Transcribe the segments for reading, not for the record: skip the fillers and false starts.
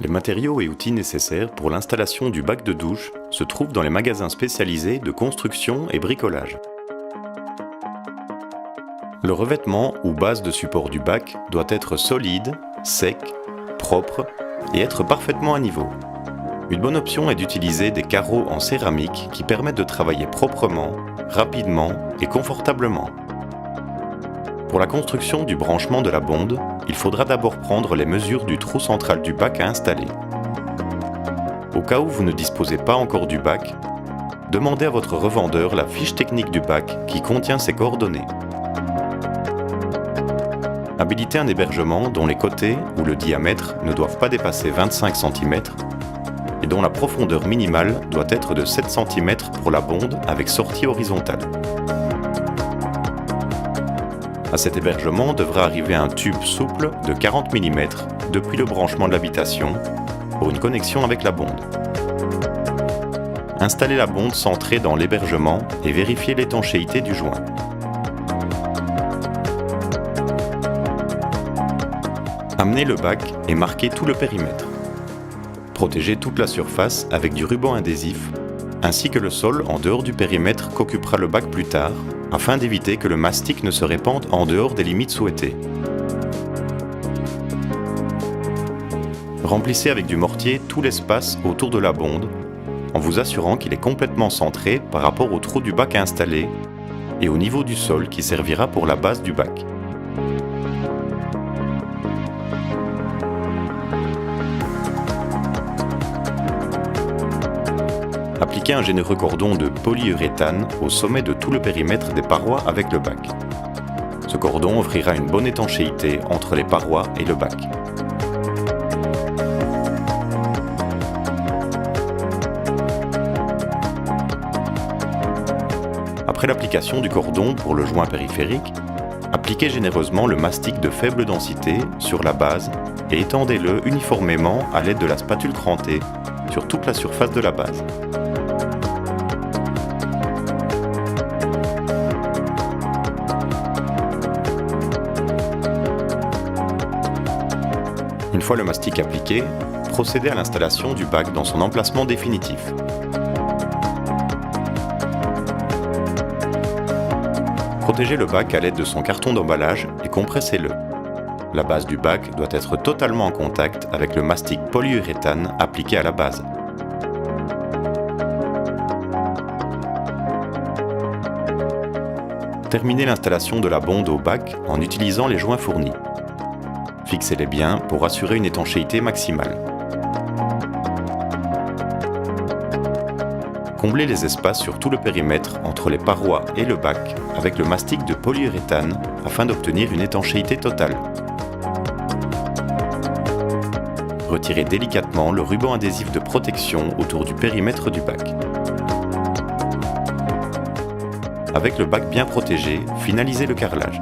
Les matériaux et outils nécessaires pour l'installation du bac de douche se trouvent dans les magasins spécialisés de construction et bricolage. Le revêtement ou base de support du bac doit être solide, sec, propre et être parfaitement à niveau. Une bonne option est d'utiliser des carreaux en céramique qui permettent de travailler proprement, rapidement et confortablement. Pour la construction du branchement de la bonde, il faudra d'abord prendre les mesures du trou central du bac à installer. Au cas où vous ne disposez pas encore du bac, demandez à votre revendeur la fiche technique du bac qui contient ses coordonnées. Habilitez un hébergement dont les côtés ou le diamètre ne doivent pas dépasser 25 cm et dont la profondeur minimale doit être de 7 cm pour la bonde avec sortie horizontale. À cet hébergement devra arriver un tube souple de 40 mm depuis le branchement de l'habitation pour une connexion avec la bonde. Installez la bonde centrée dans l'hébergement et vérifiez l'étanchéité du joint. Amenez le bac et marquez tout le périmètre. Protégez toute la surface avec du ruban adhésif, ainsi que le sol en dehors du périmètre qu'occupera le bac plus tard, afin d'éviter que le mastic ne se répande en dehors des limites souhaitées. Remplissez avec du mortier tout l'espace autour de la bonde, en vous assurant qu'il est complètement centré par rapport au trou du bac à installer et au niveau du sol qui servira pour la base du bac. Appliquez un généreux cordon de polyuréthane au sommet de tout le périmètre des parois avec le bac. Ce cordon offrira une bonne étanchéité entre les parois et le bac. Après l'application du cordon pour le joint périphérique, appliquez généreusement le mastic de faible densité sur la base et étendez-le uniformément à l'aide de la spatule crantée sur toute la surface de la base. Une fois le mastic appliqué, procédez à l'installation du bac dans son emplacement définitif. Protégez le bac à l'aide de son carton d'emballage et compressez-le. La base du bac doit être totalement en contact avec le mastic polyuréthane appliqué à la base. Terminez l'installation de la bonde au bac en utilisant les joints fournis. Fixez-les bien pour assurer une étanchéité maximale. Comblez les espaces sur tout le périmètre entre les parois et le bac avec le mastic de polyuréthane afin d'obtenir une étanchéité totale. Retirez délicatement le ruban adhésif de protection autour du périmètre du bac. Avec le bac bien protégé, finalisez le carrelage.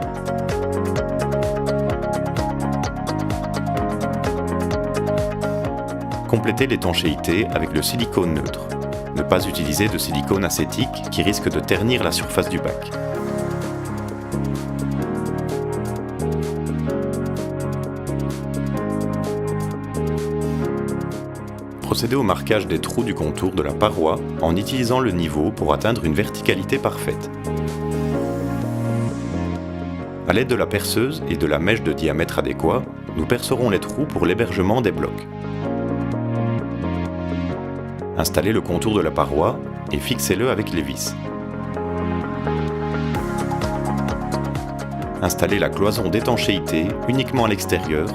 Complétez l'étanchéité avec le silicone neutre. Ne pas utiliser de silicone acétique qui risque de ternir la surface du bac. Procédez au marquage des trous du contour de la paroi en utilisant le niveau pour atteindre une verticalité parfaite. À l'aide de la perceuse et de la mèche de diamètre adéquat, nous percerons les trous pour l'hébergement des blocs. Installez le contour de la paroi et fixez-le avec les vis. Installez la cloison d'étanchéité uniquement à l'extérieur,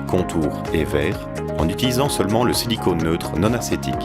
contour et verre, en utilisant seulement le silicone neutre non acétique.